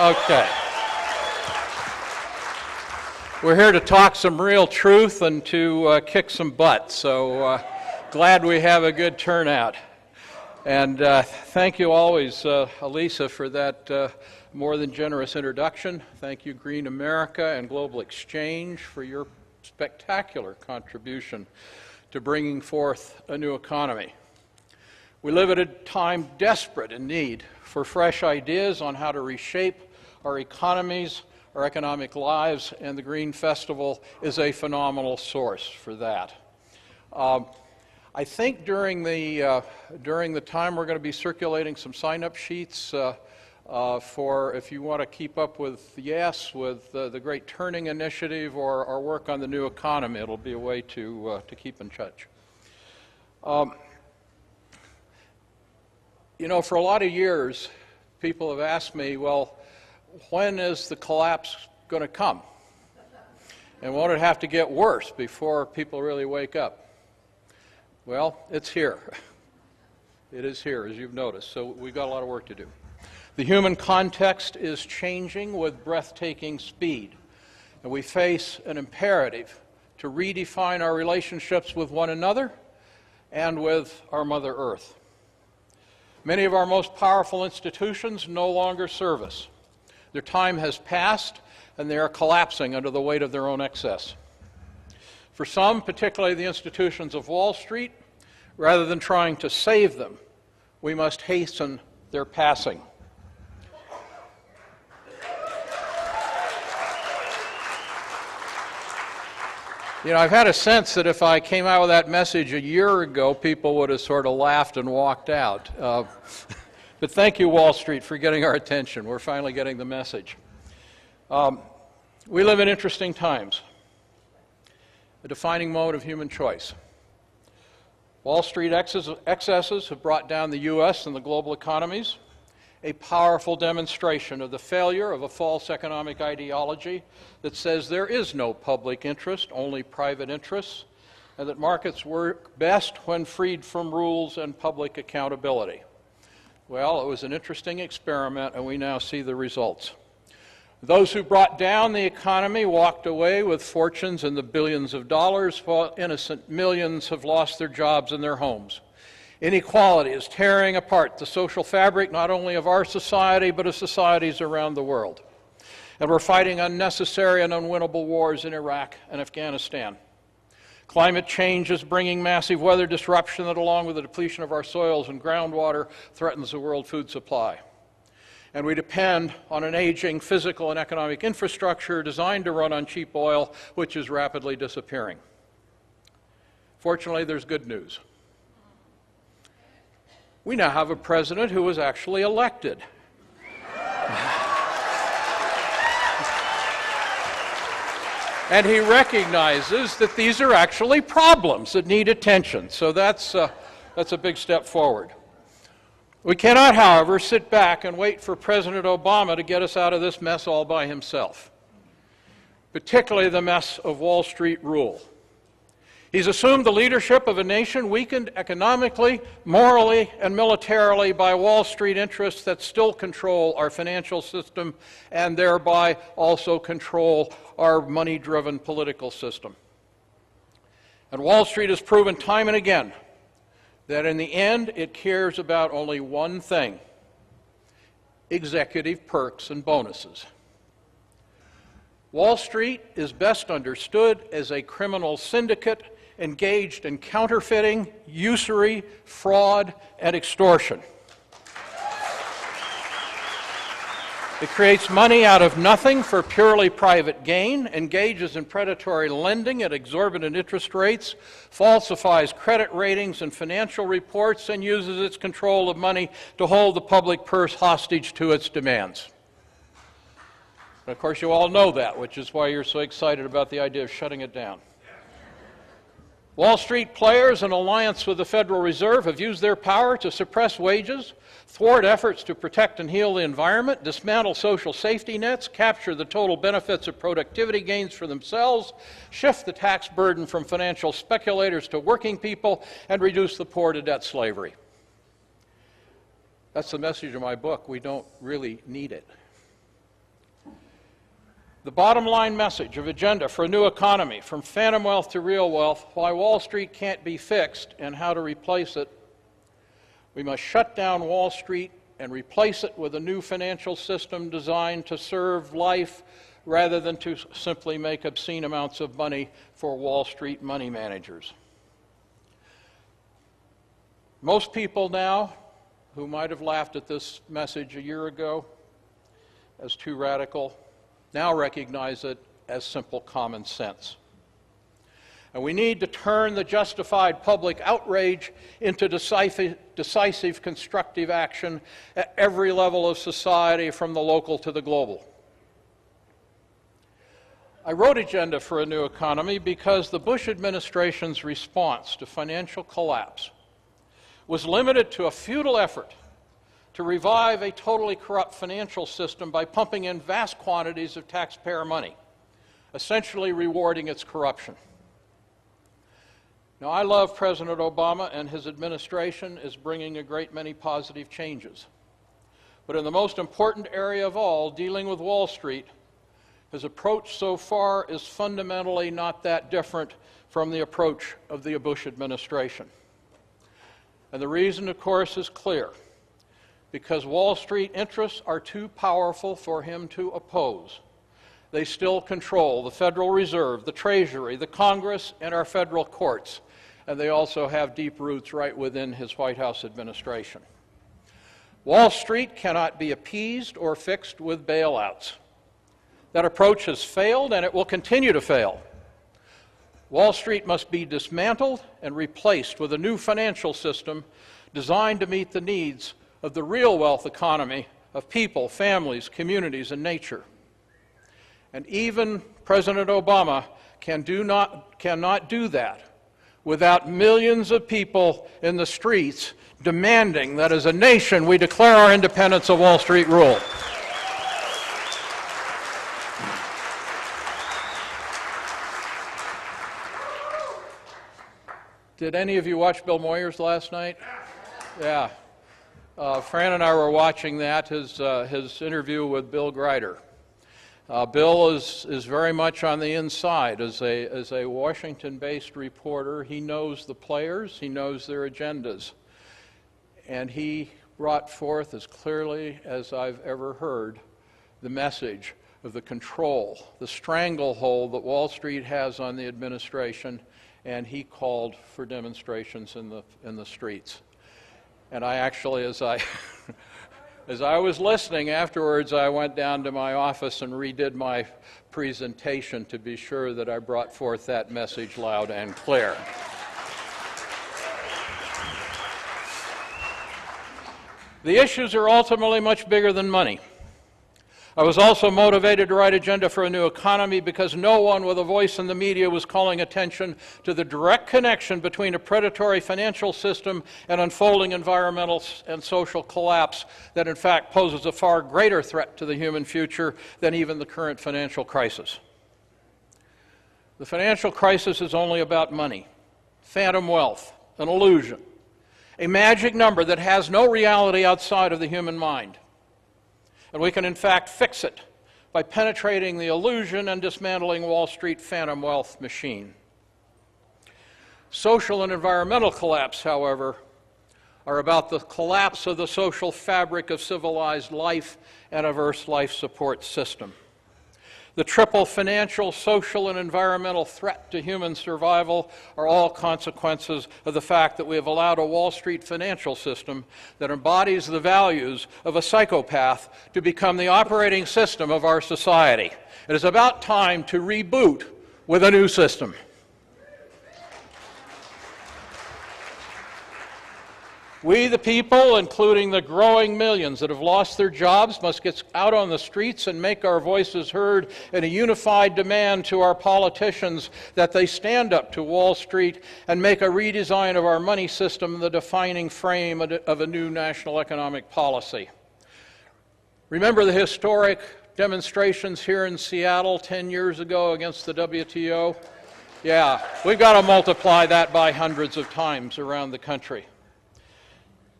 Okay. We're here to talk some real truth and to kick some butt, so glad we have a good turnout. And thank you always, Elisa, for that more than generous introduction. Thank you, Green America and Global Exchange, for your spectacular contribution to bringing forth a new economy. We live at a time desperate in need for fresh ideas on how to reshape our economies, our economic lives, and the Green Festival is a phenomenal source for that. I think during the time we're going to be circulating some sign-up sheets for if you want to keep up with the Great Turning Initiative or our work on the new economy. It'll be a way to keep in touch. You know, for a lot of years, people have asked me, well, when is the collapse going to come? And won't it have to get worse before people really wake up? Well, it's here. It is here, as you've noticed, so we've got a lot of work to do. The human context is changing with breathtaking speed, and we face an imperative to redefine our relationships with one another and with our Mother Earth. Many of our most powerful institutions no longer serve us. Their time has passed, and they are collapsing under the weight of their own excess. For some, particularly the institutions of Wall Street, rather than trying to save them, we must hasten their passing. You know, I've had a sense that if I came out with that message a year ago, people would have sort of laughed and walked out. But thank you, Wall Street, for getting our attention. We're finally getting the message. We live in interesting times, a defining moment of human choice. Wall Street excesses have brought down the U.S. and the global economies, a powerful demonstration of the failure of a false economic ideology that says there is no public interest, only private interests, and that markets work best when freed from rules and public accountability. Well, it was an interesting experiment, and we now see the results. Those who brought down the economy walked away with fortunes in the billions of dollars, while innocent millions have lost their jobs and their homes. Inequality is tearing apart the social fabric not only of our society, but of societies around the world. And we're fighting unnecessary and unwinnable wars in Iraq and Afghanistan. Climate change is bringing massive weather disruption that, along with the depletion of our soils and groundwater, threatens the world food supply. And we depend on an aging physical and economic infrastructure designed to run on cheap oil, which is rapidly disappearing. Fortunately, there's good news. We now have a president who was actually elected. And he recognizes that these are actually problems that need attention. So that's a big step forward. We cannot, however, sit back and wait for President Obama to get us out of this mess all by himself, particularly the mess of Wall Street rule. He's assumed the leadership of a nation weakened economically, morally, and militarily by Wall Street interests that still control our financial system and thereby also control our money-driven political system. And Wall Street has proven time and again that in the end it cares about only one thing: executive perks and bonuses. Wall Street is best understood as a criminal syndicate engaged in counterfeiting, usury, fraud, and extortion. It creates money out of nothing for purely private gain, engages in predatory lending at exorbitant interest rates, falsifies credit ratings and financial reports, and uses its control of money to hold the public purse hostage to its demands. And of course, you all know that, which is why you're so excited about the idea of shutting it down. Wall Street players, in alliance with the Federal Reserve, have used their power to suppress wages, thwart efforts to protect and heal the environment, dismantle social safety nets, capture the total benefits of productivity gains for themselves, shift the tax burden from financial speculators to working people, and reduce the poor to debt slavery. That's the message of my book. We don't really need it. The bottom line message of Agenda for a New Economy, from phantom wealth to real wealth, why Wall Street can't be fixed and how to replace it. We must shut down Wall Street and replace it with a new financial system designed to serve life rather than to simply make obscene amounts of money for Wall Street money managers. Most people now, who might have laughed at this message a year ago as too radical, now recognize it as simple common sense. And we need to turn the justified public outrage into decisive constructive action at every level of society, from the local to the global. I wrote Agenda for a New Economy because the Bush administration's response to financial collapse was limited to a futile effort to revive a totally corrupt financial system by pumping in vast quantities of taxpayer money, essentially rewarding its corruption. Now, I love President Obama, and his administration is bringing a great many positive changes. But in the most important area of all, dealing with Wall Street, his approach so far is fundamentally not that different from the approach of the Bush administration. And the reason, of course, is clear. Because Wall Street interests are too powerful for him to oppose. They still control the Federal Reserve, the Treasury, the Congress, and our federal courts. And they also have deep roots right within his White House administration. Wall Street cannot be appeased or fixed with bailouts. That approach has failed, and it will continue to fail. Wall Street must be dismantled and replaced with a new financial system designed to meet the needs of the real wealth economy of people, families, communities, and nature. And even President Obama cannot do that without millions of people in the streets demanding that as a nation we declare our independence of Wall Street rule. Did any of you watch Bill Moyers last night? Yeah. Fran and I were watching that, his interview with Bill Grider. Bill is very much on the inside. As a Washington-based reporter, he knows the players, he knows their agendas. And he brought forth, as clearly as I've ever heard, the message of the control, the stranglehold that Wall Street has on the administration, and he called for demonstrations in the streets. And I actually, as I was listening afterwards, I went down to my office and redid my presentation to be sure that I brought forth that message loud and clear. The issues are ultimately much bigger than money. I was also motivated to write Agenda for a New Economy because no one with a voice in the media was calling attention to the direct connection between a predatory financial system and unfolding environmental and social collapse that in fact poses a far greater threat to the human future than even the current financial crisis. The financial crisis is only about money, phantom wealth, an illusion, a magic number that has no reality outside of the human mind. And we can, in fact, fix it by penetrating the illusion and dismantling Wall Street phantom wealth machine. Social and environmental collapse, however, are about the collapse of the social fabric of civilized life and a diverse life support system. The triple financial, social, and environmental threat to human survival are all consequences of the fact that we have allowed a Wall Street financial system that embodies the values of a psychopath to become the operating system of our society. It is about time to reboot with a new system. We, the people, including the growing millions that have lost their jobs, must get out on the streets and make our voices heard in a unified demand to our politicians that they stand up to Wall Street and make a redesign of our money system the defining frame of a new national economic policy. Remember the historic demonstrations here in Seattle 10 years ago against the WTO? Yeah, we've got to multiply that by hundreds of times around the country.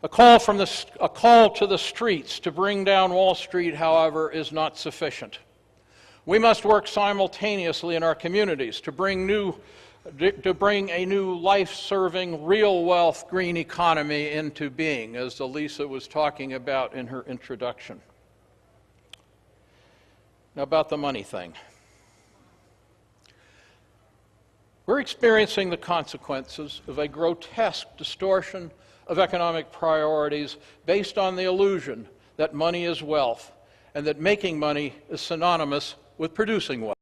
A call to the streets to bring down Wall Street, however, is not sufficient. We must work simultaneously in our communities to bring a new life-serving, real wealth green economy into being, as Elisa was talking about in her introduction. Now about the money thing. We're experiencing the consequences of a grotesque distortion of economic priorities based on the illusion that money is wealth and that making money is synonymous with producing wealth.